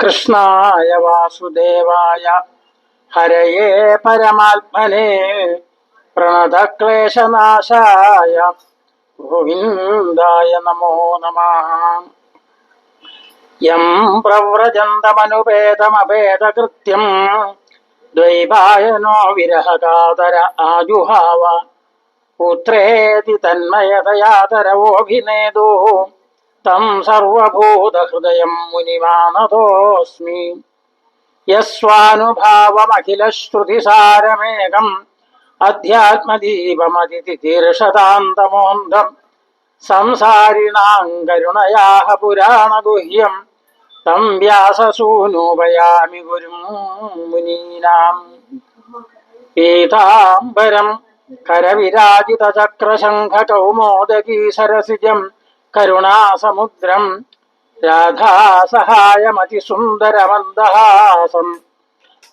കൃഷ്ണായ വാസുദേവായ ഹരയേ പരമാത്മനെ പ്രണതക്ലേശനാശായ ഗോവിന്ദായ നമോ നമഃ. യം പ്രവ്രജന്തമനുപേതമഭേദകൃത്യം ദ്വൈപായനോ വിരഹകാതര ആജുഹാവ പുത്രേതി തന്മയതയാതരവോഭിനേദോ തം സർവഭൂതഹൃദയം മുനിമാനതോസ്മി. യസ്വാനുഭാവമഖിലശ്രുതിസാരമേകം അധ്യാത്മദീപമതിതിതീർഷതാന്തമോന്ധം സംസാരിണാം കരുണയാഹ പുരാണഗുഹ്യം തം വ്യാസസൂനുപയാമി ഗുരും മുനീനാം. പീതാംബരം കരവിരാജിതചക്രശംഖകൗമോദകീസരസിജം കരുണാസമുദ്രം രാധാസഹായമതിസുന്ദരമന്ദഹാസം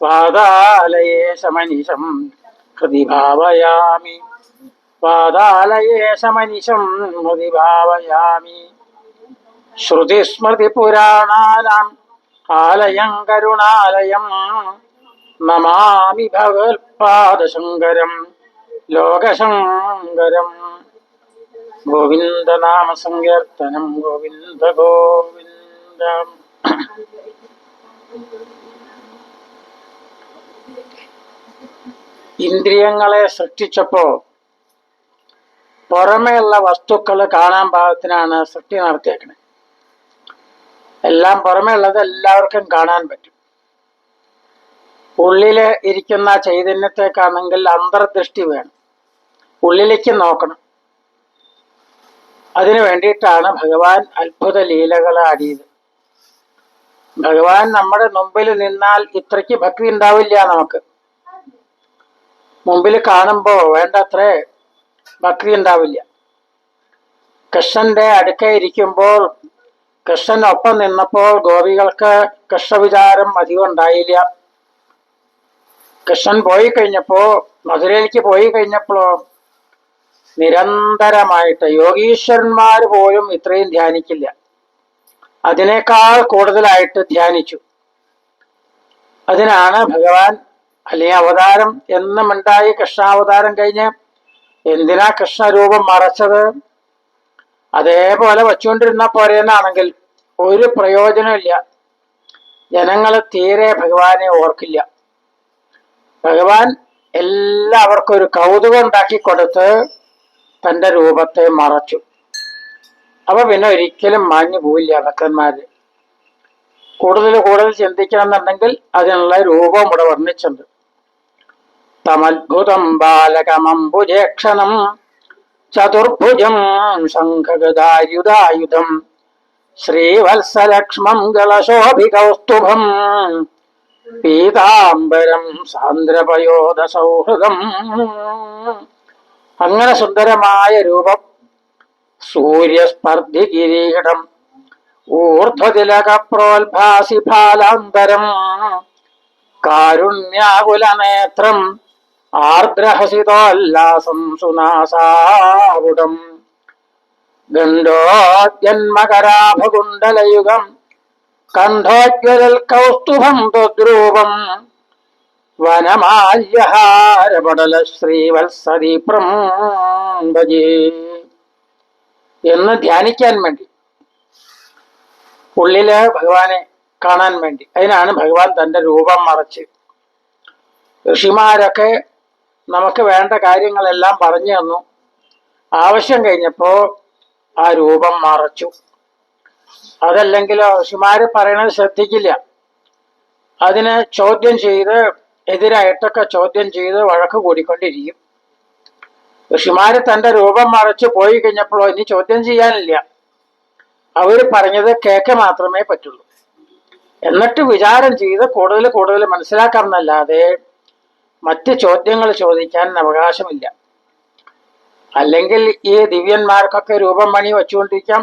പാതാലയേശമനിശം ഹൃദി ഭാവയാമി. പാതാലയേശമനിശം ഹൃദി ഭാവയാമി. ശ്രുതിസ്മൃതിപുരാണാനാം ആലയം കരുണാലയം നമാമി ഭഗവത്പാദശങ്കരം ലോകശങ്കരം. ഗോവിന്ദനാമ സങ്കീർത്തനം ഗോവിന്ദ ഗോവിന്ദ. ഇന്ദ്രിയങ്ങളെ സൃഷ്ടിച്ചപ്പോ പുറമേയുള്ള വസ്തുക്കൾ കാണാൻ പാകത്തിനാണ് സൃഷ്ടി നടത്തിയേക്കണേ. എല്ലാം പുറമേ ഉള്ളത് എല്ലാവർക്കും കാണാൻ പറ്റും. ഉള്ളില് ഇരിക്കുന്ന ചൈതന്യത്തെക്കാണെങ്കിൽ അന്തർദൃഷ്ടി വേണം, ഉള്ളിലേക്ക് നോക്കണം. അതിനു വേണ്ടിയിട്ടാണ് ഭഗവാൻ അത്ഭുത ലീലകൾ ആടിയത്. ഭഗവാൻ നമ്മുടെ മുമ്പിൽ നിന്നാൽ ഇത്രയ്ക്ക് ഭക്തി ഉണ്ടാവില്ല. നമുക്ക് മുമ്പിൽ കാണുമ്പോ വേണ്ടത്രേ ഭക്തി ഉണ്ടാവില്ല. കൃഷ്ണന്റെ അടുക്ക ഇരിക്കുമ്പോൾ, കൃഷ്ണനൊപ്പം നിന്നപ്പോൾ ഗോപികൾക്ക് കൃഷ്ണവിചാരം അധികം ഉണ്ടായില്ല. കൃഷ്ണൻ പോയി കഴിഞ്ഞപ്പോ, മധുരയിലേക്ക് പോയി കഴിഞ്ഞപ്പോഴോ നിരന്തരമായിട്ട് യോഗീശ്വരന്മാർ പോലും ഇത്രയും ധ്യാനിക്കില്ല, അതിനേക്കാൾ കൂടുതലായിട്ട് ധ്യാനിച്ചു. അതിനാണ് ഭഗവാൻ അല്ലെങ്കിൽ അവതാരം എന്നുമുണ്ടായി. കൃഷ്ണാവതാരം കഴിഞ്ഞ് എന്തിനാ കൃഷ്ണരൂപം മറച്ചത്? അതേപോലെ വച്ചുകൊണ്ടിരുന്ന പോരെന്നാണെങ്കിൽ ഒരു പ്രയോജനമില്ല. ജനങ്ങൾ തീരെ ഭഗവാനെ ഓർക്കില്ല. ഭഗവാൻ എല്ലാവർക്കും ഒരു കൗതുകം ഉണ്ടാക്കി കൊടുത്ത് തൻ്റെ രൂപത്തെ മറച്ചു. അപ്പൊ പിന്നെ ഒരിക്കലും മാഞ്ഞു പോവില്ല ഭക്തന്മാര്. കൂടുതൽ ചിന്തിക്കണം എന്നുണ്ടെങ്കിൽ അതിനുള്ള രൂപം ഇവിടെ വർണ്ണിച്ചുണ്ട്. തമദ്ഭുതം ബാലകമംബുജേക്ഷണം ചതുർഭുജം ശംഖഗദായുധായുധം ശ്രീവത്സലക്ഷ്മം ഗളശോഭികൗസ്തുഭം പീതാംബരം സാന്ദ്രപയോധ സൗഹൃദം. അങ്ങനെ സുന്ദരമായ രൂപം, സൂര്യസ്പർദ്ധി കിരീടം ഊർധ്വതിലക പ്രോത്ഭാസി ഫാലാന്തരം കാരുണ്യാകുലനേത്രം ആർദ്രഹസിതോല്ലാസം സുനാസാവുടം ഗണ്ഡോദ്യന്മകരാഭകുണ്ടലയുഗം കണ്ഠോജ്വലൽ കൗസ്തുഭം ത്വദ്രൂപം വനമാല്യഹാരപടല ശ്രീവത്സദീപ്രം ഭജേ എന്ന് ധ്യാനിക്കാൻ വേണ്ടി, ഉള്ളില് ഭഗവാനെ കാണാൻ വേണ്ടി. അതിനാണ് ഭഗവാൻ തൻ്റെ രൂപം മറച്ച്. ഋഷിമാരൊക്കെ നമുക്ക് വേണ്ട കാര്യങ്ങളെല്ലാം പറഞ്ഞു തന്നു. ആവശ്യം കഴിഞ്ഞപ്പോ ആ രൂപം മറച്ചു. അതല്ലെങ്കിലോ ഋഷിമാര് പറയണത് ശ്രദ്ധിക്കില്ല. അതിന് ചോദ്യം ചെയ്ത്, എതിരായിട്ടൊക്കെ ചോദ്യം ചെയ്ത് വഴക്ക് കൂടിക്കൊണ്ടിരിക്കും. ഋഷിമാര് തൻ്റെ രൂപം മറച്ച് പോയി കഴിഞ്ഞപ്പോഴോ ഇനി ചോദ്യം ചെയ്യാനില്ല. അവർ പറഞ്ഞത് കേൾക്ക മാത്രമേ പറ്റുള്ളൂ. എന്നിട്ട് വിചാരം ചെയ്ത് കൂടുതൽ മനസ്സിലാക്കാമെന്നല്ലാതെ മറ്റ് ചോദ്യങ്ങൾ ചോദിക്കാൻ അവകാശമില്ല. അല്ലെങ്കിൽ ഈ ദിവ്യന്മാർക്കൊക്കെ രൂപം പണി വെച്ചുകൊണ്ടിരിക്കാം,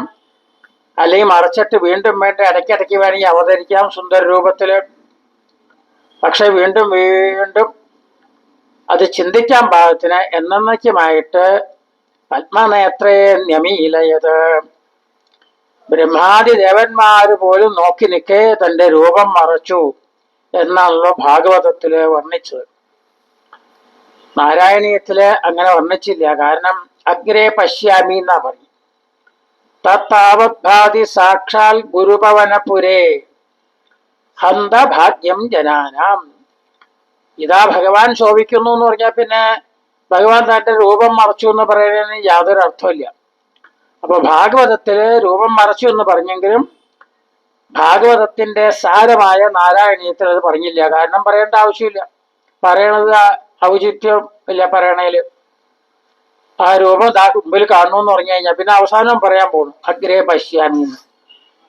അല്ലെങ്കിൽ മറച്ചിട്ട് വീണ്ടും ഇടയ്ക്കിടയ്ക്ക് വേണമെങ്കിൽ അവതരിക്കാം സുന്ദര രൂപത്തില്. പക്ഷെ വീണ്ടും അത് ചിന്തിക്കാൻ പാകത്തിന് എന്നേക്കുമായിട്ട് പത്മനേത്രേ ന്യമീലയത് ബ്രഹ്മാദി ദേവന്മാര് പോലും നോക്കി നിൽക്കേ തന്റെ രൂപം മറച്ചു എന്നാണല്ലോ ഭാഗവതത്തില് വർണ്ണിച്ചത്. നാരായണീയത്തില് അങ്ങനെ വർണ്ണിച്ചില്ല. കാരണം അഗ്രേ പശ്യാമി എന്നാ പറയും. തത്താവദ്ഭാതി സാക്ഷാൽ ഗുരുപവനപുരേ ഹന്ത ഭാഗ്യം ജനാനാം. ഇതാ ഭഗവാൻ ശോഭിക്കുന്നു എന്ന് പറഞ്ഞാൽ പിന്നെ ഭഗവാൻ തന്റെ രൂപം മറച്ചു എന്ന് പറയുന്നതിന് യാതൊരു അർത്ഥമില്ല. അപ്പൊ ഭാഗവതത്തില് രൂപം മറച്ചു എന്ന് പറഞ്ഞെങ്കിലും ഭാഗവതത്തിന്റെ സാരമായ നാരായണീയത്തിൽ അത് പറഞ്ഞില്ല. കാരണം പറയേണ്ട ആവശ്യമില്ല. പറയണത് ഔചിത്യം ഇല്ല പറയണേല്. ആ രൂപം മുമ്പിൽ കാണുന്നു എന്ന് പറഞ്ഞു കഴിഞ്ഞാൽ പിന്നെ അവസാനം പറയാൻ പോകുന്നു അഗ്രേ പശ്യാമി എന്ന്.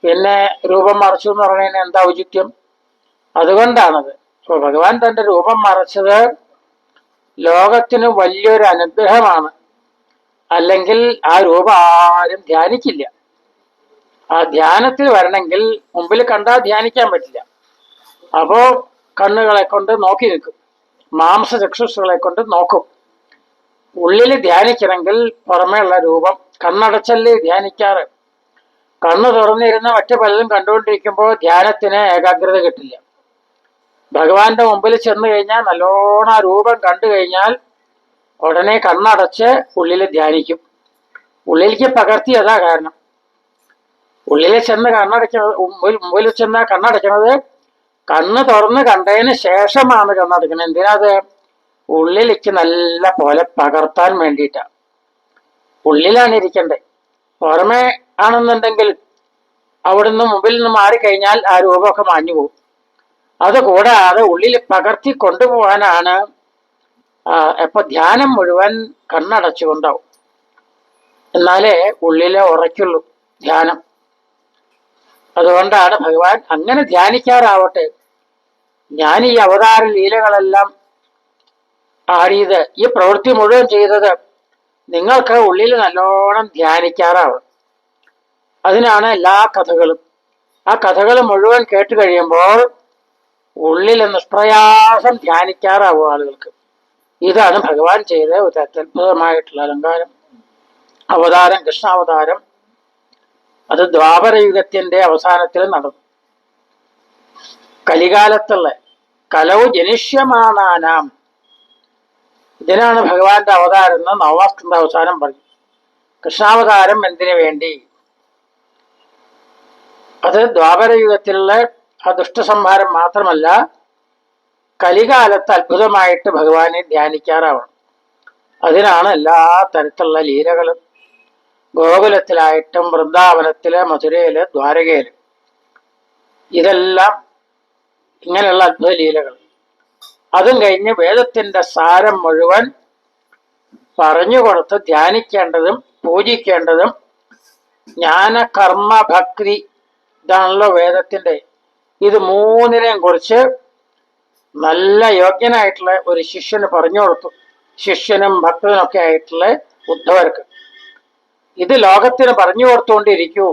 പിന്നെ രൂപം മറച്ചു എന്ന് പറഞ്ഞതിന് എന്താ ഔചിത്യം? അതുകൊണ്ടാണത്. അപ്പൊ ഭഗവാൻ തന്റെ രൂപം മറച്ചത് ലോകത്തിന് വലിയൊരു അനുഗ്രഹമാണ്. അല്ലെങ്കിൽ ആ രൂപം ആരും ധ്യാനിക്കില്ല. ആ ധ്യാനത്തിൽ വരണമെങ്കിൽ മുമ്പിൽ കണ്ടാൽ ധ്യാനിക്കാൻ പറ്റില്ല. അപ്പോ കണ്ണുകളെ കൊണ്ട് നോക്കി നിൽക്കും, മാംസചക്ഷുസുകളെ കൊണ്ട് നോക്കും. ഉള്ളിൽ ധ്യാനിക്കണമെങ്കിൽ പുറമേയുള്ള രൂപം കണ്ണടച്ചല്ലേ ധ്യാനിക്കാറ്. കണ്ണു തുറന്നിരുന്ന മറ്റു പലരും കണ്ടുകൊണ്ടിരിക്കുമ്പോൾ ധ്യാനത്തിന് ഏകാഗ്രത കിട്ടില്ല. ഭഗവാന്റെ മുമ്പിൽ ചെന്ന് കഴിഞ്ഞാൽ നല്ലോണം ആ രൂപം കണ്ടു കഴിഞ്ഞാൽ ഉടനെ കണ്ണടച്ച് ഉള്ളിൽ ധ്യാനിക്കും. ഉള്ളിലേക്ക് പകർത്തിയതാ കാരണം. ഉള്ളിൽ ചെന്ന് മുമ്പിൽ ചെന്ന് കണ്ണടയ്ക്കണത് കണ്ണ് തുറന്ന് കണ്ടതിന് ശേഷമാണ് കണ്ണടയ്ക്കുന്നത്. എന്തിനാത്? ഉള്ളിലേക്ക് നല്ല പോലെ പകർത്താൻ വേണ്ടിയിട്ടാ. ഉള്ളിലാണ് ഇരിക്കണ്ടേ. പുറമേ ആണെന്നുണ്ടെങ്കിൽ അവിടുന്ന് മുമ്പിൽ നിന്ന് മാറിക്കഴിഞ്ഞാൽ ആ രൂപമൊക്കെ മാഞ്ഞു പോകും. അതുകൂടാതെ ഉള്ളിൽ പകർത്തി കൊണ്ടുപോകാനാണ്. എപ്പൊ ധ്യാനം മുഴുവൻ കണ്ണടച്ചുകൊണ്ടാവും. എന്നാലേ ഉള്ളിലെ ഉറയ്ക്കുള്ളൂ ധ്യാനം. അതുകൊണ്ടാണ് ഭഗവാൻ അങ്ങനെ ധ്യാനിക്കാറാവട്ടെ. ഞാൻ ഈ അവതാര ലീലകളെല്ലാം ആടിയത്, ഈ പ്രവൃത്തി മുഴുവൻ ചെയ്തത് നിങ്ങൾക്ക് ഉള്ളിൽ നല്ലോണം ധ്യാനിക്കാറാവും. അതിനാണ് എല്ലാ കഥകളും. ആ കഥകൾ മുഴുവൻ കേട്ട് കഴിയുമ്പോൾ ഉള്ളിൽ നിഷ്പ്രയാസം ധ്യാനിക്കാറാവും ആളുകൾക്ക്. ഇതാണ് ഭഗവാൻ ചെയ്ത ഒരു അത്യത്ഭുതമായിട്ടുള്ള അലങ്കാരം, അവതാരം, കൃഷ്ണാവതാരം. അത് ദ്വാപരയുഗത്തിന്റെ അവസാനത്തിൽ നടന്നു. കലികാലത്തുള്ള കലവ് ജനിഷ്യമാനാനാം, ഇതിനാണ് ഭഗവാന്റെ അവതാരം എന്ന് നവമാസ്കന്ധ അവസാനം പറയും. കൃഷ്ണാവതാരം എന്തിനു വേണ്ടി? അത് ദ്വാപരയുഗത്തിലുള്ള ആ ദുഷ്ടസംഹാരം മാത്രമല്ല, കലികാലത്ത് അത്ഭുതമായിട്ട് ഭഗവാനെ ധ്യാനിക്കാറാവണം. അതിനാണ് എല്ലാ തരത്തിലുള്ള ലീലകളും. ഗോകുലത്തിലായിട്ടും വൃന്ദാവനത്തില്, മധുരയില്, ദ്വാരകയില്, ഇതെല്ലാം ഇങ്ങനെയുള്ള അത്ഭുത ലീലകൾ. അതും കഴിഞ്ഞ് വേദത്തിന്റെ സാരം മുഴുവൻ പറഞ്ഞുകൊടുത്ത് ധ്യാനിക്കേണ്ടതും പൂജിക്കേണ്ടതും ജ്ഞാന, കർമ്മ, ഭക്തി, ഇതാണല്ലോ വേദത്തിന്റെ. ഇത് മൂന്നിനെയും കുറിച്ച് നല്ല യോഗ്യനായിട്ടുള്ള ഒരു ശിഷ്യന് പറഞ്ഞു കൊടുത്തു. ശിഷ്യനും ഭക്തനൊക്കെ ആയിട്ടുള്ള ഉദ്ധവർക്ക് ഇത് ലോകത്തിന് പറഞ്ഞു കൊടുത്തുകൊണ്ടിരിക്കൂ.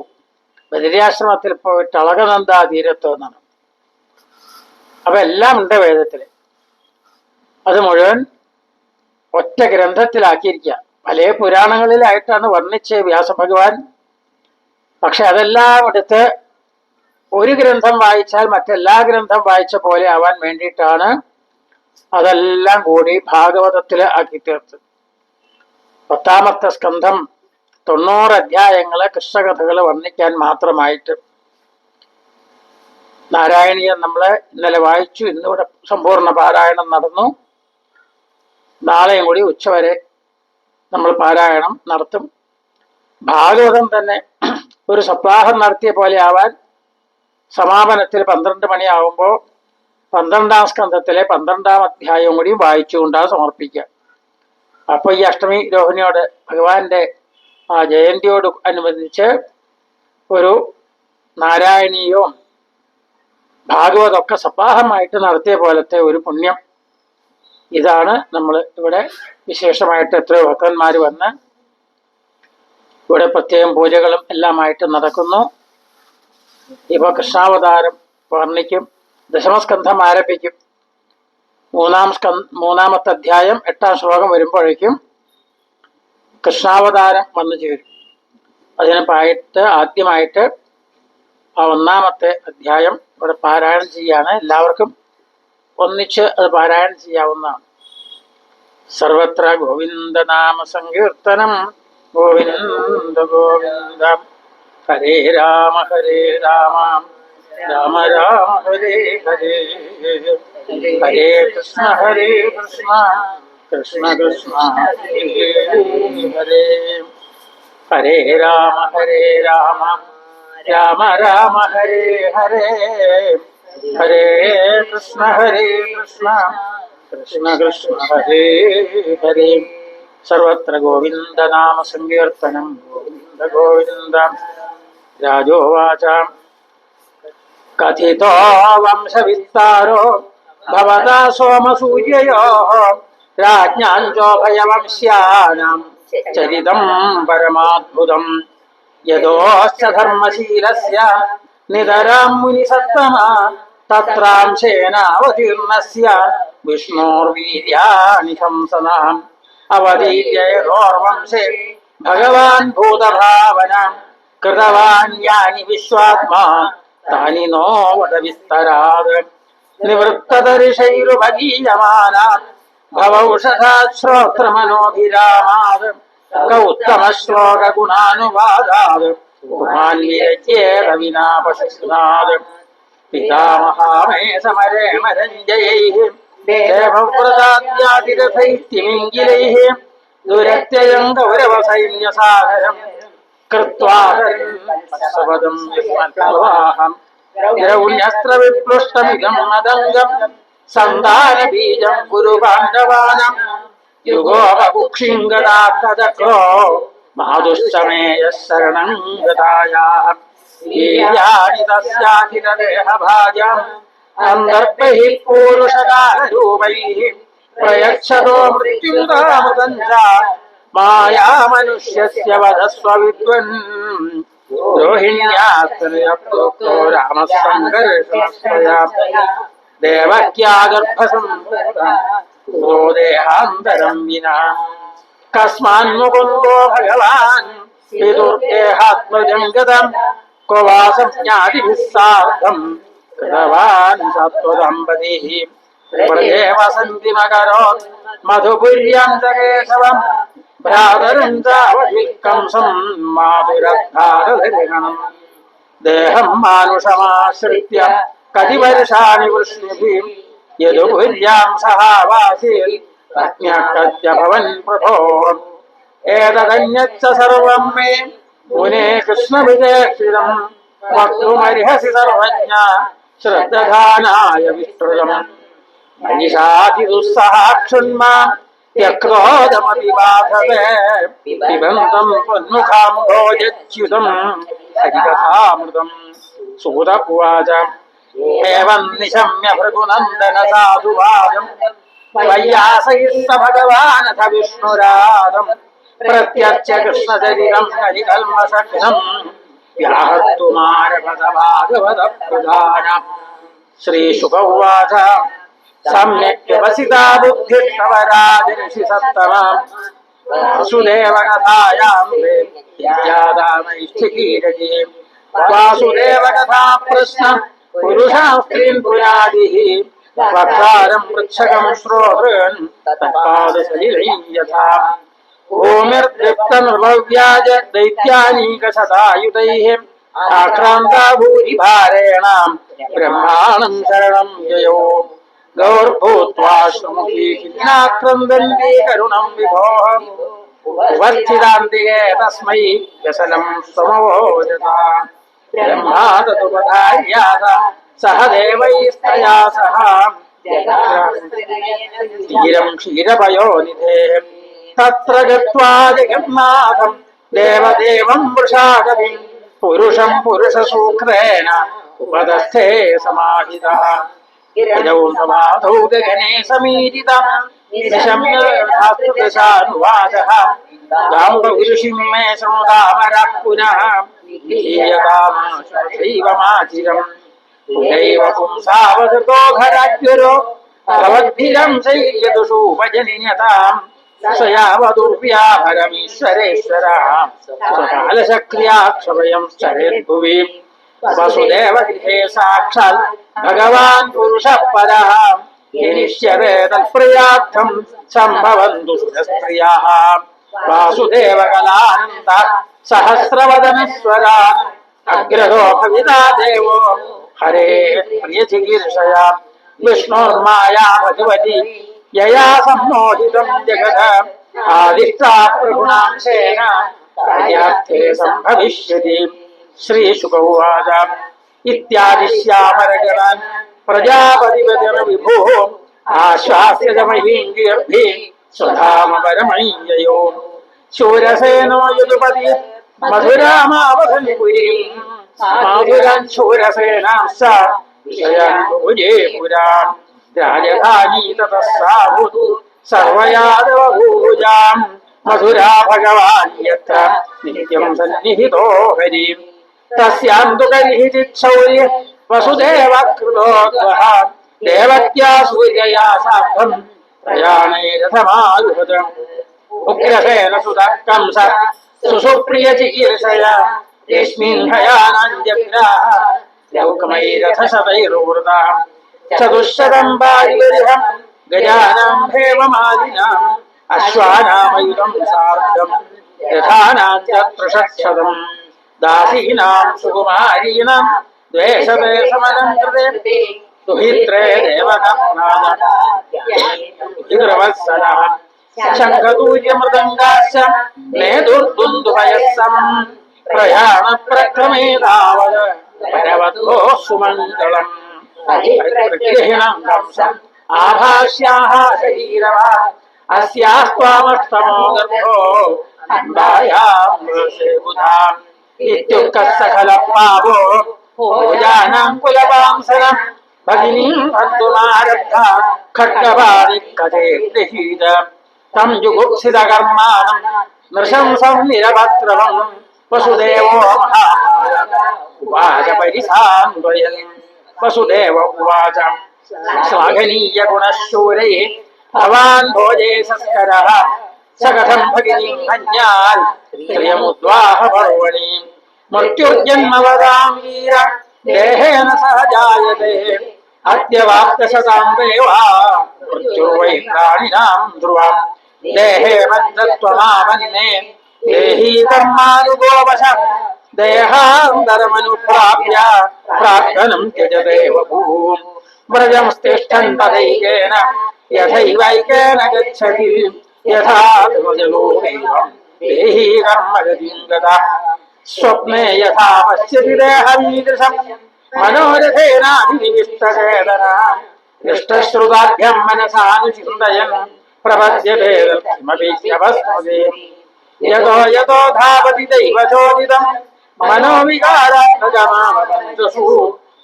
ബദരിയാശ്രമത്തിൽ പോയിട്ട് അളകനന്ദാ തീരത്ത് എന്നാണ്. അപ്പൊ എല്ലാം ഉണ്ട് വേദത്തില്. അത് മുഴുവൻ ഒറ്റ ഗ്രന്ഥത്തിലാക്കിയിരിക്കുക. പല പുരാണങ്ങളിലായിട്ടാണ് വർണ്ണിച്ച് വ്യാസഭഗവാൻ. പക്ഷെ അതെല്ലാം എടുത്ത് ഒരു ഗ്രന്ഥം വായിച്ചാൽ മറ്റെല്ലാ ഗ്രന്ഥം വായിച്ച പോലെ ആവാൻ വേണ്ടിയിട്ടാണ് അതെല്ലാം കൂടി ഭാഗവതത്തില് ആക്കി തീർത്ത്. 10ാമത്തെ സ്കന്ധം 90 അധ്യായങ്ങള് കൃഷ്ണകഥകള് വർണ്ണിക്കാൻ മാത്രമായിട്ട്. നാരായണീയം നമ്മള് ഇന്നലെ വായിച്ചു. ഇന്നിവിടെ സമ്പൂർണ്ണ പാരായണം നടന്നു. നാളെയും കൂടി ഉച്ചവരെ നമ്മൾ പാരായണം നടത്തും. ഭാഗവതം തന്നെ ഒരു സപ്താഹം നടത്തിയ പോലെ ആവാൻ സമാപനത്തിൽ 12 മണിയാവുമ്പോൾ 12ാം സ്കന്ധത്തിലെ 12ാം അധ്യായവും കൂടി വായിച്ചുകൊണ്ടാണ് സമർപ്പിക്കുക. അപ്പൊ ഈ അഷ്ടമി രോഹിണിയോട്, ഭഗവാന്റെ ആ ജയന്തിയോട് അനുബന്ധിച്ച് ഒരു നാരായണീയവും ഭാഗവതമൊക്കെ സപ്താഹമായിട്ട് നടത്തിയ പോലത്തെ ഒരു പുണ്യം. ഇതാണ് നമ്മൾ ഇവിടെ വിശേഷമായിട്ട് എത്രയോ ഭക്തന്മാർ വന്ന് ഇവിടെ പ്രത്യേകം പൂജകളും എല്ലാമായിട്ട് നടക്കുന്നു. ഇപ്പൊ കൃഷ്ണാവതാരം വർണ്ണിക്കും. ദശമസ്കന്ധം ആരംഭിക്കും. 3ാമത്തെ അധ്യായം 8ാം ശ്ലോകം വരുമ്പോഴേക്കും കൃഷ്ണാവതാരം വന്നു ചേരും. അതിന് ആദ്യമായിട്ട് ആ 1-ാമത്തെ അധ്യായം ഇവിടെ പാരായണം ചെയ്യാണ്. എല്ലാവർക്കും ഒന്നിച്ച് അത് പാരായണം ചെയ്യാവുന്നതാണ്. സർവത്ര ഗോവിന്ദനാമ സങ്കീർത്തനം ഗോവിന്ദ ഗോവിന്ദ. ഹരേ രാമ രാമ രാമ ഹരേ ഹരേ, ഹരേ കൃഷ്ണ കൃഷ്ണ കൃഷ്ണ ഹരേ ഹരേ. ഹരേ രാമ രാമ രാമ ഹരേ ഹരേ, ഹരേ കൃഷ്ണ കൃഷ്ണ കൃഷ്ണ ഹരേ ഹരേ. സർവത്ര ഗോവിന്ദനാമ സങ്കീർത്തനം ഗോവിന്ദ ഗോവിന്ദ. രാജോവാച കഥിതോ വംശവിസ്താരോ ഭവതാ സോമസൂര്യയോഃ രാജ്ഞാഞ്ചോഭയവംശ്യാനാം ചരിതം പരമാദ്ഭുതം. യതോശ്ച ധർമ്മശീലസ്യ നിതരാം മുനിസത്തമാ തത്രാംശേനാവതീർണസ്യ വിഷ്ണോർവീര്യാണി ശംസനാം. അവതീര്യ യതോർവംശേ ഭഗവാൻ ഭൂതഭാവനാം കൃതവാൻ യാനി വിശ്വാത്മാ താനി നോ വദ വിസ്തരാത്. നിവൃത്തതരിഷൈരുപഗീയമാനാത് ഭവൗഷധാത് ശ്രോത്രമനോഭിരാമാത് കൗത്തമശ്ലോകഗുണാനുവാദാത് ഉപാന്യേത വിനാപശിസ്നാത്. പിതാമഹാമേ സമരേമ രഞ്ജയൈഃ ദേവവ്രതാദ്യാതിരഥൈസ്തിമിംഗിലൈഃ ദുരത്യയം ഗൗരവസൈന്യസാഗരം കൃത്വാ സപദം യസ്മദ്വാഹം ദ്രൗണ്യസ്ത്രവിപ്ലുഷ്ടമിദം മദംഗം സന്താനബീജം കുരു പാണ്ഡവാനാം യുഗോപകുക്ഷിംഗദാത്തചക്രോ മാതുശ്ചമേയ ശരണം ഗതായാഃ. വീര്യാണി തസ്യാഖിലദേഹഭാജാം അന്തർബഹിഃ പൂരുഷകാലരൂപൈഃ പ്രയച്ഛതോ മൃത്യുംതാമൃതം ച മായാമനുഷ്യസ്യ വദസ്വ വിദ്വൻ. രോഹിണ്യാസ്ത്രയപ്രോക്തോ രാമഃ സംഘർഷണസ്ത്വയാ ദേവക്യാഗർഭസംഭൂതോ ദേഹാന്തരം വിനാ. കസ്മാന്മുകുന്ദോ ഭഗവാൻ പിതുർദേഹാത്മജം ഗതം ക്വ വാ സംജ്ഞാതിഭിः സാർദ്ധം കൃതവാൻ സത്വദമ്പതിഃ. പ്രദേവസന്ധിമകരോത് മധുപുര്യാം ച കേശവം ഭ്രാതരം ചാവധിക്കംസം മാതുരദ്ധാരധരിഗണം. ദേഹം മാനുഷമാശ്രിത്യ കതി വർഷാണി വൃഷ്ണിഭിः യദുപുര്യാം സഹാവാസീൽ പ്രജ്ഞാഭവൻ പ്രഭോ. ഏതദന്യच्च സർവം മേ മുനേ കൃഷ്ണവിജേക്ഷിതം വക്തുമർഹസി സർവജ്ഞ ശ്രദ്ധധാനായ വിസ്തൃതം. മനിഷാതിദുസ്സഹാക്ഷുന്മാ യക്രോധമപി ബാധവേ പിബന്തം ത്വന്മുഖാംഭോജച്യുതം ഹരികഥാമൃതം. സൂത ഉവാച ഏവം നിശമ്യ ഭൃഗുനന്ദന സാധുവാദം വയ്യാസൈഃ സ ഭഗവാനഥ വിഷ്ണുരാദം പ്രത്യർച്യ കൃഷ്ണചരിതം ഹരികൽമഷഘ്നം വ്യാഹർത്തുമാരഭത ഭാഗവത പ്രധാനം. ശ്രീശുക ഉവാച സമ്യക് വ്യവസിതാ ബുദ്ധിഷ്ടവരാജഋഷി സത്തമാം വാസുദേവകഥായാം വിദ്യാദാനൈഷ്ഠികീരജേ. വാസുദേവകഥാ പ്രശ്ന പുരുഷാ സ്ത്രീൻ പുരാദിഃ വക്താരം പൃച്ഛകം ശ്രോതॄൻ തത്പാദസലിലൈഃ യഥാ. ഭൂമിർദൃപ്തമൃഗവ്യാജ ദൈത്യാനീകശതായുധൈഃ ആക്രാന്താ ഭൂരിഭാരേണ ബ്രഹ്മാണം ശരണം യയോ. ഗൗർഭൂത്വാശ്രുമുഖീ ഖിന്നാക്രന്ദന്തി കരുണം വിഭോഃ ഉപസ്ഥിതാന്തികേ തസ്മൈ വ്യസനം സമവോചത. ബ്രഹ്മാ തതുപധാര്യാത സഹ ദേവൈസ്തയാ സഹ ധീരം ക്ഷീരപയോനിധേഃ. തത്ര ഗത്വാ ജഗന്നാഥം ദേവദേവം വൃഷാകവിം പുരുഷം പുരുഷസൂക്തേന ഉപദസ്ഥേ സമാഹിതഃ. गिरौ समाधौ गगने समीरितं निशम्यशानुवादः गाम्भीर्षिं मे शृणुतामरः पुनः ीयतामाचिरम् पुनैव पुंसावसतो घराज्ञरो भवद्भिरं शैल्यदुषूपजनियताम् സയാവദുർവ്യാഭരമീശ്വരേശ്വര സ്വകാലശക്രിയാക്ഷഭയം ചരേദ്ഭുവി വസുദേവഗൃഹേ സാക്ഷാൽ ഭഗവാൻ പുരുഷ പരഃ യനിഷ്യതേ തത്പ്രിയാർത്ഥം സംഭവന്തു സുരസ്ത്രിയാഃ വാസുദേവകലാനന്ദ സഹസ്രവദനശ്വര അഗ്രഹോ ഭവിതാ ദേവോ ഹരേ പ്രിയചികീർഷയ വിഷ്ണോർമായാ ഭഗവതി യയാ സമ്മോഹിതം ജഗത് ആദിഷ്ടാ പ്രഗുണാംശേന കാര്യാർത്ഥേ സംഭവിഷ്യതി. ശ്രീശുക ഉവാച ഇത്യാദിശ്യാമരഗണാൻ പ്രജാപതിപതിർ വിഭോ ആശ്വാസ്യത മഹീം ഗീർഭീം സ്വധാമപരമയ്യയോ ശൂരസേനോ യദുപതി മധുരാമാവഹൻ പുരീം മാധുരാൻ ശൂരസേനാം സ വിഷയാൻ ഭുജേ പുരാം രാജധാനീ തതഃ സാഭുതു സർവയാദവഭൂജാം മധുരാ ഭഗവാൻ യത്ര നിത്യം സന്നിഹിതോ ഹരിം തസ്യാന്തു കരിഹിചിച്ഛൗര്യ വസുദേവ കൃതോദ്വഹ ദേവത്യാ സൂര്യയാ സാർദ്ധം പ്രയാണേ രഥമായുധം ഉഗ്രസേന സുതഃ കംസ സുസുപ്രിയ ചികീർഷയ യസ്മിൻ ഹയാനഞ്ജഗ്രാഹ ലൗകമൈരഥശതൈർവൃതാം ചതുശ്ശതം പാരിവരിഹം ഗജാനാം ഹേമമാലിനാം അശ്വാനാമയുധം സാർദ്ധം രഥാനാം ച ത്രിഷക്ഷതം ദാസീനാം സുകുമാരീണാം ദ്വേഷതേ സമരം കൃതേ സുഹിത്രേ ദേവകർണാദവത്സലഃ ശംഖതൂര്യമൃദംഗാശ്ച നേതുർദുന്ദുഭയസ്സം പ്രയാണ പ്രക്രമേ താവത് പരവതോ സുമംഗളം പരിഗ്രഹിണം കംസം ആഭാഷ്യാഃ ശരീരവാ അസ്യാസ്ത്വാമഷ്ടമോ ഗർഭോ അംബായാം ബുധാം ഇത്യുക്തഃ സകല പാവോ ഭോജാനാം കുലപാംസനം ഭഗിനീം ഹന്തുമാരബ്ധ ഖഡ്ഗപാണി കഥേ ഗൃഹീത തം ജുഗുപ്സിതകർമാണം നൃശംസം നിരഭദ്രവം വസുദേവോ ഉവാച പരിസാന്ത്വയൻ വസുദേവ ഉവാച ശ്ലാഘനീയ ഗുണശൂരേ ഭവാൻ ഭോജേ സസ്കരഃ സകഥം ഭഗിനീം ഹന്യാൽ പ്രിയമുദ്വാഹ പർവണി മൃത്യുർജന്മവതാം വീര ദേഹേന സഹ ജായതേ അദ്യവാപ്തശതാം ദേവാ മൃത്യുർവൈ പ്രാണിനാം ധ്രുവം ദേഹേ ബദ്ധത്വമാവന്നേ ദേഹീ കർമാനുഗോവശ ദേഹാന്തരമനുപ്രാപ്യ പ്രാർത്ഥനം ത്യജദേവ ഭൂം വ്രജം തിഷ്ഠൻ തദൈകേന യഥൈവൈകേന ഗച്ഛതി യഥാ ധ്വജലോകൈവം ദേഹീ കർമ്മഗതിം ഗതഃ സ്വപ്നേ യഥാ പശ്യതി ദേഹമീദൃശം മനോരഥേനാഭിനിവിഷ്ടചേതന ദൃഷ്ടശ്രുതാഭ്യം മനസാനുചിന്തയൻ പ്രപദ്യത്തെ കിമപി യതോ യതോ ധാവതി ദൈവചോദിതം മനോവികാരാത്മജമാവതന്തുഷു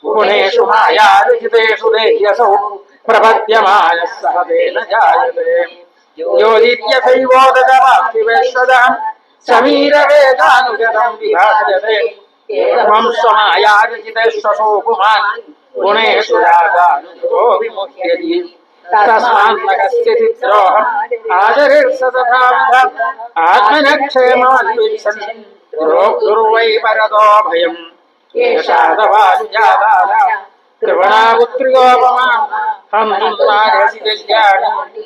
ഗുണേഷു മായാരുചിതേഷു ദേഹ്യസൗ പ്രപദ്യമാനഃ സഹതേന ജായതേ യോജിത്യഥൈവോദജമാപ്തിവേശ്വദം സമീരവേദാനുഗതം വിഭാജത്തെ ഏവം സ്വമായാരുചിതേഷു പുമാൻ ഗുണേഷു രാഗാനുഗോ വിമുഹ്യതി തസ്മാन्न കസ്യചിത് ദ്രോഹം ആചരിർസതഥാവിധം ആത്മനക്ഷേമാന്വിച്ഛൻ ദുർവൈ പരതോ ഭയം കേശാദവാനുജാതാല ത്രിവണാപുത്രികോപമാ ഹംസുന്മാരസി കല്യാണി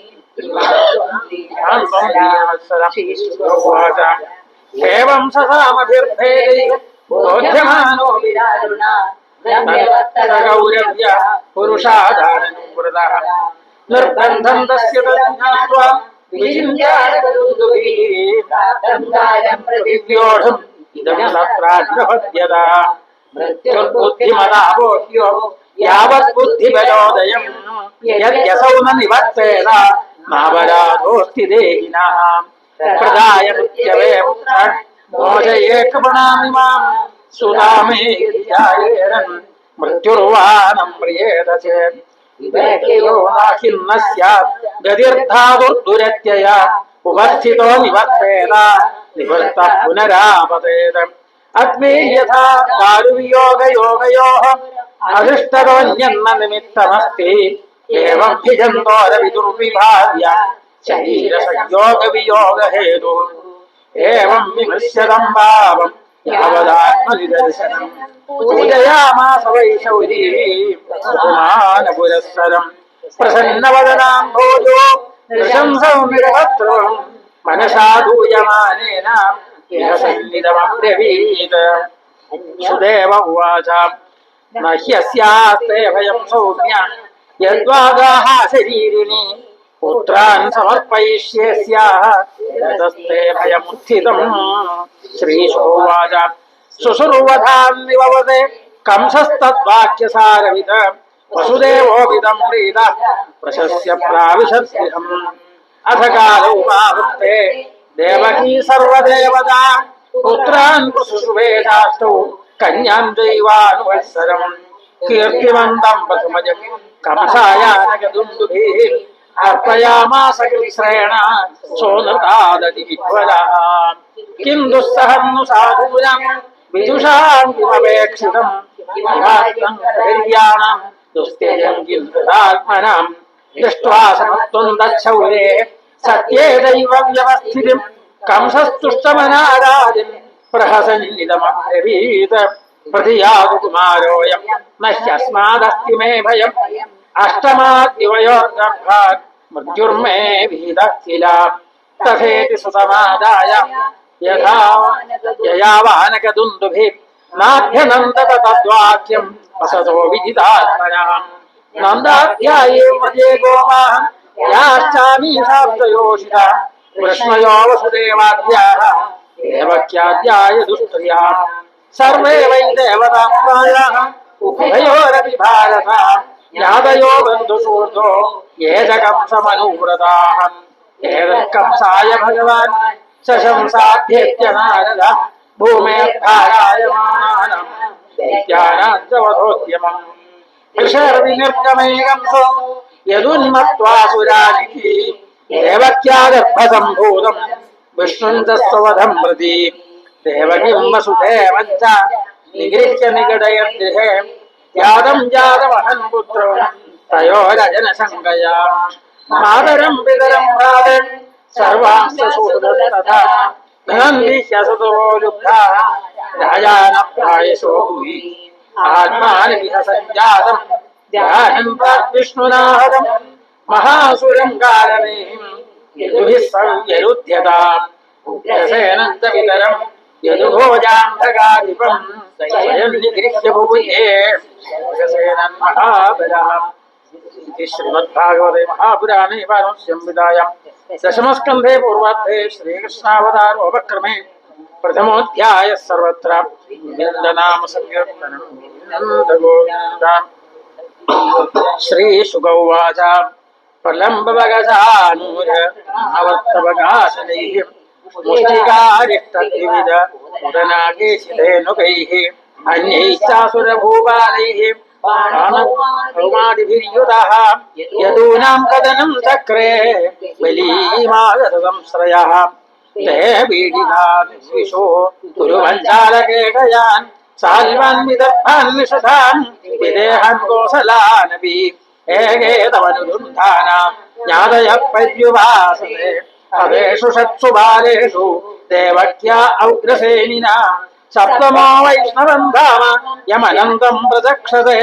ഏവം സസാമഭിർഭേദൈ ബോധ്യമാനോ ഗൗരവ്യ പുരുഷാധാരനുവൃതഃ നിർബന്ധം തസ്യ തജ്ഞാത്വാ വിചിന്ത്യാരൂഢം ഇദം തത്രാഗ്രഹദ്യത മൃത്യുർബുദ്ധിമതാബോധ്യോ യാവത് ബുദ്ധിബലോദയം യദ്യസൗ ന നിവർത്തേത നാപരാധോസ്തി ദേഹിനഃ പ്രദായ മൃത്യവേ പുത്രൻ മോചയേ കൃപണാമിമാം സുതാമേ ധ്യായേരൻ മൃത്യുർവാനം പ്രിയേത ചേത് വിവേകയോ നാഹിന്ന സ്യാത് ഗതിർധാതുർദുരത്യയ ഉപസ്ഥിതോ നിവർത്തേത നിവൃത്തഃ പുനരാപതേത അഗ്നേ യഥാ ദാരുവിയോഗയോഗയോഃ അധിഷ്ഠതോന്യന്ന നിമിത്തമസ്തി ഏവം ഭിജന്തോര വിദുർവിഭാവ്യ शरीरसंयोगवियोगहेतुः एवं विमृश्यतं भावं यावदात्मनिदर्शनं पूजयामास वै शौरिः पुमानपुरःसरम् प्रसन्नवदनां भोजो नृशंसौमिरवक्त्रम् मनसा दूयमानेन इह सन्निधमब्रवीत् सुदेव उवाच न ह्यस्यास्ते भयं सौम्य यद्वागाः शरीरिणि पुत्रान् समर्पयिष्येस्याः ततस्ते भयमुत्थितम् श्रीशोवाच सुसुर्वधान् निववते कंसस्तद्वाक्यसारविद वसुदेवोऽपिदं प्रीतः प्रशस्य प्राविशद्गृहम् अथ कालोपावृत्ते देवकी सर्वदेवता पुत्रान् प्रसुषुवेदास्तौ कन्यां चैवानुवत्सरम् कीर्तिमन्तं प्रथमजं कंसायानकदुन्दुभिः अर्पयामास कृत्स्रेण सोनृतादतिविह्वलः किं दुस्सहं नु साधूनां विदुषां किमपेक्षितम् इमात्मं धैर्याणां दुस्त्यजं किं तदात्मनां दृष्ट्वा समत्वं दच्छौरे सत्ये दैवं व्यवस्थितिं कंसस्तुष्टमनाराजिं प्रहसन्निदमब्रवीत् प्रतियातु कुमारोऽयं न ह्यस्मादस्ति मे भयम् अष्टमाद्युवयोर्गर्भात् मृत्युर्मे विहितः किल तथेति सुसमादाय यथा ययावानकदुन्दुभिः नाभ्यनन्दत तद्वाक्यं वसतो विदितात्मनः नन्दाध्याये व्रजे गोपाः याश्चामीशाब्दयोषिता कृष्णयो वसुदेवाद्याः देवक्याद्याय दुष्टर्याः सर्वे वै देवताप्रायाः उभयोरपि भारत यादयो बन्धुसूर्धो ये च कंसमनुव्रताः एतत्कंसाय भगवान् शशंसाध्येत्य नारद भूमेर्धारायमानानां दैत्यानां च वधोद्यमम् ऋषर्विनिर्गमे कंसो यदुन्मत्वासुरानिति देवक्यागर्भसम्भूतं विष्णुं च स्ववधं प्रति देवकीं वसुदेवं च निगृह्य निगडयद्गृहे यादं जातमहन् पुत्रो तयोरजनशङ्कया मातरं पितरं भ्रातॄन् सर्वांश्च सूदस्तथा धनन्दिह्यसतो लुब्धाः राजानः प्रायशो भुवि आत्मानमिह सञ्जातं ध्यानं प्राग्विष्णुनाहतं महासुरं कालनेयं यदुभिः संव्यरुध्यताम् उग्रसेनं च पितरं यदुभोजान्धकाधिपं स्वयं निगृह्य भुवुये उग्रसेनं महाबलः इति श्रीमद्भागवते महापुराणे पारमहंस्यां दशमस्कन्धे पूर्वार्धे श्रीकृष्णावतारोपक्रमे प्रथमोऽध्यायः सर्वत्र गोविन्दनाम संकीर्तनं गोविन्द श्रीशुक उवाच प्रलम्बवगजानूर अवर्तवगाशनैः मुष्टिकारिष्टद्विविध उदनाकेशितेनुकैः अन्यैश्चासुरभूपालैः बाणकौमादिभिर्युतः यदूनां कदनं चक्रे बलीमागतसंश्रयः ते पीडितान्विषो कुरुवञ्चालकेटयान् साल्वान् विदर्भान् निषधान् विदेहान् कोसलानपि एकेतवनुरुन्धाना ज्ञातयः पर्युवासते हवेषु षट्सु बालेषु देवक्या औग्रसेनिना सप्तमो वैष्णवं धाम यमनन्तं प्रचक्षते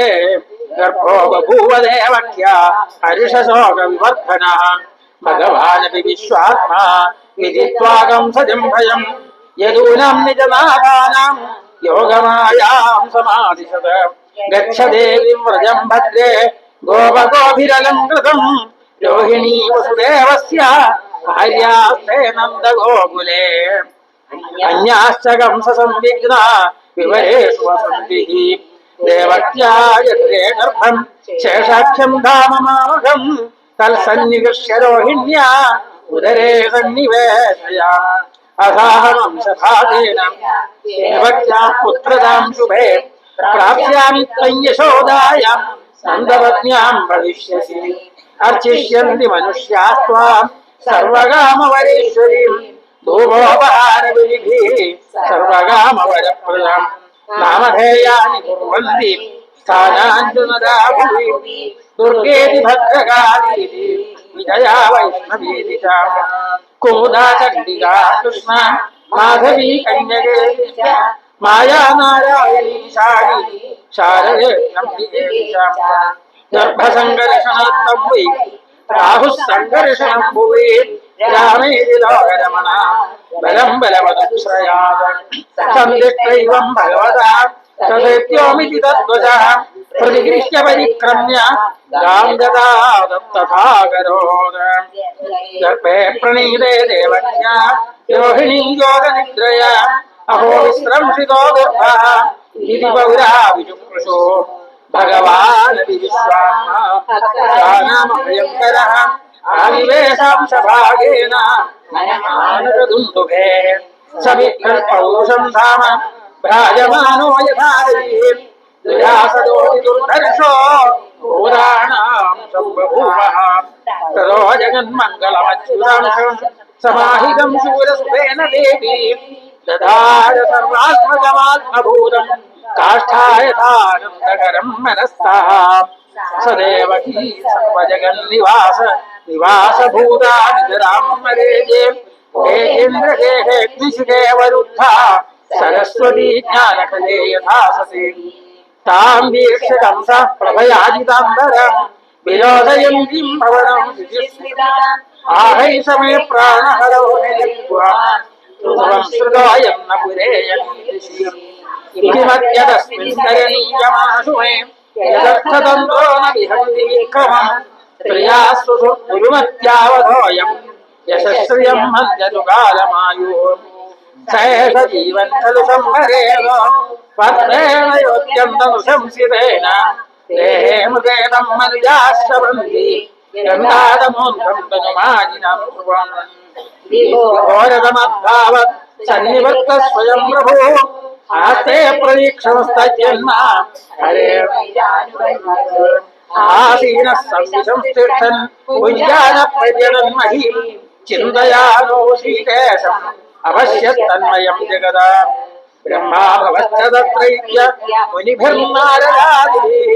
गर्भो बभूव देवक्या हर्षशोकविवर्धनः भगवानपि विश्वात्मा विदित्वा कंसजं भयं यदूनां निजनाथानां योगमायां समादिशत गच्छ देवीं व्रजं भद्रे गोपगोभिरलङ्कृतं रोहिणी वसुदेवस्य भार्यास्ते नन्दगोकुले अन्याश्च कंससंविघ्ना विवरेषु वसन्तिः देवक्या यत्रे गर्भं शेषाख्यं धाममामघं तत्सन्निगृह्य रोहिण्या उदरे सन्निवेशया अथाहमंसभातेन देवक्याः पुत्रदां शुभे प्राप्स्यामि त्वं यशोदायां नन्दपत्न्यां भविष्यसि अर्चिष्यन्ति मनुष्यास्त्वां सर्वकामवरेश्वरीं धूपोपहारविधिभिः सर्वकामवरप्रदां नामधेयानि कुर्वन्ति स्थानाञ्जुनदा भुवि दुर्गेति भद्रकालीति विजया वैष्णवी कुमुदा चंडिका कृष्ण माधवी कन्यके माया नारायणी शारदे गर्भसंकर्षणात्मभुवि राहुः संकर्षणं भुवि रामे लोकरमणा बलं बलवदुश्रयात् सन्दिष्टैवं भगवता तथेत्योमिति तद्वचः प्रतिगृह्य परिक्रम्य गां दत्तथाकरोत् गर्भे प्रणीते देवज्ञा रोहिणी योगनिद्रया अहो विस्रंसितो गर्भः इति पौरा विचुक्रुषो भगवान् विश्वानामभयङ्करः आविवेशांशभागेन आनरदुन्दुभे सविभ्रपौरुषं धाम भ्राजमानो यथा दुरासदोऽपि दुर्धर्षो भूतानां सम्बभूवः ततो जगन्मङ्गलमच्युतां समाहितं शूरसुतेन देवी दधार सर्वात्मजमात्मभूतम् काष्ठायथानन्दकरं मनस्तः सदेवकी सर्वजगन्निवास निवासभूता निजरां मरेजे हेन्द्रगेहेग्निशिखे वरुद्धा सरस्वती ज्ञानकले यथा सति तां वीक्ष्य कंसः प्रभयाजिताम्बरं विरोधयन्तीं भवनं आहै समे प्राणहरौ श्रुतोऽयं न पुरेयन्मद्यतस्मिन् करणीयमाशु मे यदर्थतन्त्रो न विहन्ति विक्रमम् त्रियास्तु गुरुमत्यावधोऽयं यशस्रियं मध्यतु कालमायुः स एष जीवन् खलु संहरेण पत्रेण योऽत्यन्तनुशंसितेन देहे मृतेनं मर्याश्रवन्ति गन्धादमोन्तं तनुमाजिनं ध्रुवम् घोरतमद्भावत् सन्निवर्त स्वयं प्रभुः आस्ते प्रतीक्षमस्तजन्म हरे आसीनः संविशंस्तिष्ठन् उज्जानपर्यटन् महीं चिन्तयानो श्रीकेशम् अवश्यत्तन्मयं जगदा ब्रह्मा भवश्च तत्रैक्य मुनिभिर्नारदादिभिः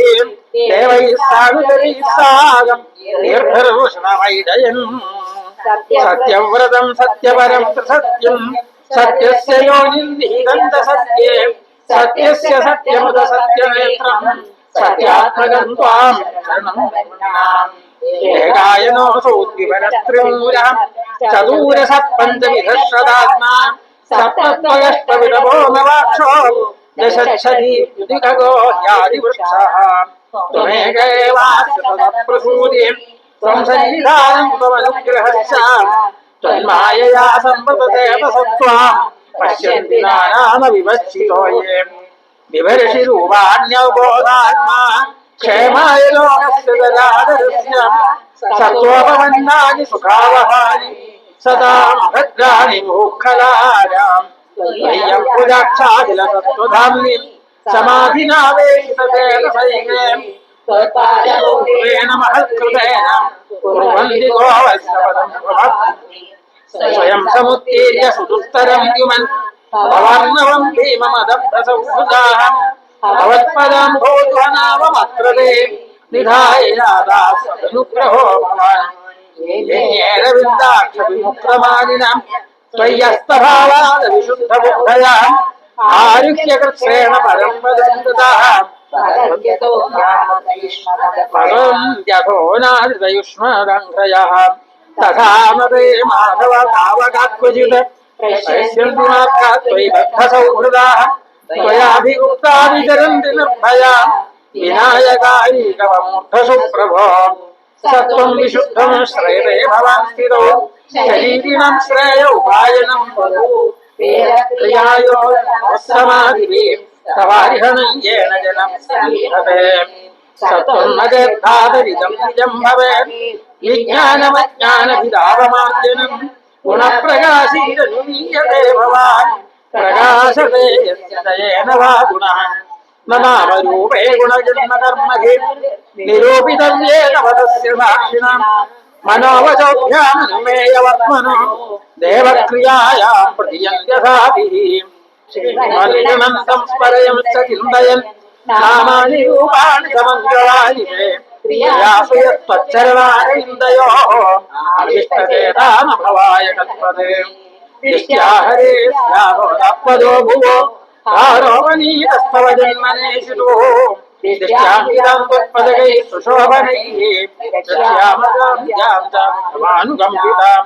देवैः सानुचरैः साकं दीर्घर्षणमैडयन् सत्यव्रतं सत्यपरं सत्यं सत्यस्य योनिर्निहितं सत्ये सत्यस्य सत्यमृत सत्यनेत्रं सत्यात्मकं त्वां शरणं एकायनोऽसौ द्विवरस्त्रिमूलः चतुरसत्पञ्चविधश्रदात्मा सप्तत्वयष्टविडभो नवाक्षो दशच्छदीखगो ह्यादिवृक्षः त्वमेक एवास्य तदप्रसूतिः त्वं सन्निधानं त्वमनुग्रहश्च त्वन्मायया सम्पतते तसत्त्वां पश्यन्ति नानामविवच्छितो ये बिभर्षि रूपाण्यवबोधात्मा क्षेमाय लोकस्य ददादरस्य सत्त्वोपमन्नानि सुखावहानि सदां भद्राणि मुखलाराम् त्वय्यं पुजाक्षाखिलतत्त्वधाम्नि समाधिनावेशिततेजसैके त्वत्पादरूपेण महत्कृतेन कुर्वन्ति गोवत्सवदं स्वयं समुत्तीर्य सुदुस्तरं द्युमन् भवार्णवं भीममदभ्रसंहृताः भवत्पदं भूत्वनाममत्र ते निधाय यादास्वदनुग्रहो भवान् येनेरविन्दाक्षविमुक्तमानिनां त्वय्यस्तभावादविशुद्धबुद्धया आरुह्य कृत्सेन परं पदं कृताः पदं यथो नादितयुष्मदङ्घ्रयः तथा न ते माधव तावकाक्वचित् पश्यन्ति मात्रात् त्वयि बद्धसौहृदाः त्वयाभिगुप्ता विचरन्ति निर्भया विनायकारीकवमूर्धसु प्रभो सत्त्वं विशुद्धं श्रेयते भवान् स्थितो शरीरिणं श्रेय उपायनं क्रियायो समाधिभिः तवार्हणं येन जनं समीहते सत्त्वं न चेद्धातरिदं निजं भवेत् विज्ञानमज्ञानभिदावमार्जनं गुणप्रकाशीरनुमीयते भवान् प्रकाशते यस्य दयेन वा गुणः न नामरूपे गुणजन्मकर्मभिः निरूपितव्येन वदस्य साक्षिणां मनोवचोभ्यामनुमेयवर्त्मनो देवक्रियायां प्रतियन्त्यथाभिः श्रीमन्तं स्मरयं च चिन्तयन् नामानि रूपाणि समङ्गलानि मे യാസയസ്ത്വച്ചരണാരവിന്ദയോ അഭിഷ്ടചേതാമഭവായ കൽപ്പതേ ദൃഷ്ട്യാഹരേ സ്യാവോദാത്മജോ ഭുവോ ആരോപണീയസ്തവ ജന്മനേഷിതോ ദൃഷ്ട്യാഹിതം ത്വത്പദകൈ സുശോഭനൈഃ ദൃഷ്ട്യാമജാം യാം ച ഭവാനുകമ്പിതാം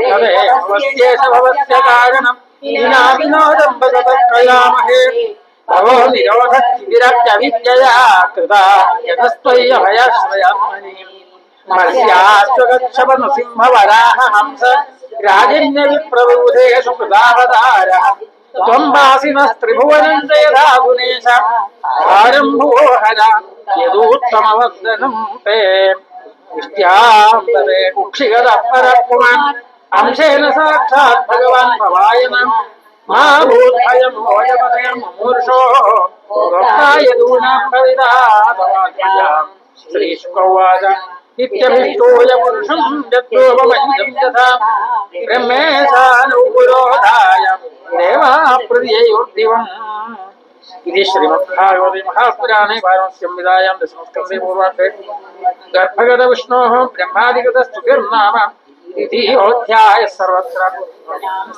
തദേവസ്യേഷ ഭവസ്യ കാരണം വിനാ വിനോദം വദതത്രയാമഹേ ഭവോ നിരോധസ്ഥിതിരപ്യവിദ്യയാ കൃതാ യതസ്ത്വയ്യഭയാശ്രയാത്മനി മർസ്യാശ്വഗച്ഛപനൃസിംഹവരാഹ ഹംസ രാജന്യവിപ്രബൂധേഷു കൃതാവതാരഃ ത്വം വാസിനസ്ത്രിഭുവനം ജയധാ ഗുണേശ ആരംഭോ ഹര യദൂത്തമവദനം തേ ഇഷ്ട്യാംബരേ കുക്ഷിഗത പരപുമാൻ അംശേന സാക്ഷാത് ഭഗവാൻ ഭവായനം മാ ഭൂദ്ഭയം മോചപതയം മുമൂർഷോ യദൂനാം ഭവിതാദവാദ്യാം ശ്രീശുകൗവാച നിത്യഭിഷ്ടോയ പുരുഷം യത്രോപമഞ്ജം യഥാ ബ്രഹ്മേശാനുപുരോധായ ദേവാ പ്രതിയോർദിവം ഇതി ശ്രീമദ്ഭാഗവതേ മഹാപുരാണേ പാരമസ്യംവിധായാം ദശമസ്കന്ധേ പൂർവാർദ്ധേ ഗർഭഗത വിഷ്ണോഃ ബ്രഹ്മാദിഗത സ്തുതിർനാമ ദ്വിതീയോധ്യായ സർവത്ര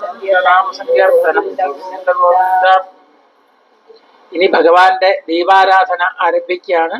സങ്കീർത്തനം. ഇനി ഭഗവാന്റെ ദീപാരാധന ആരംഭിക്കുകയാണ്.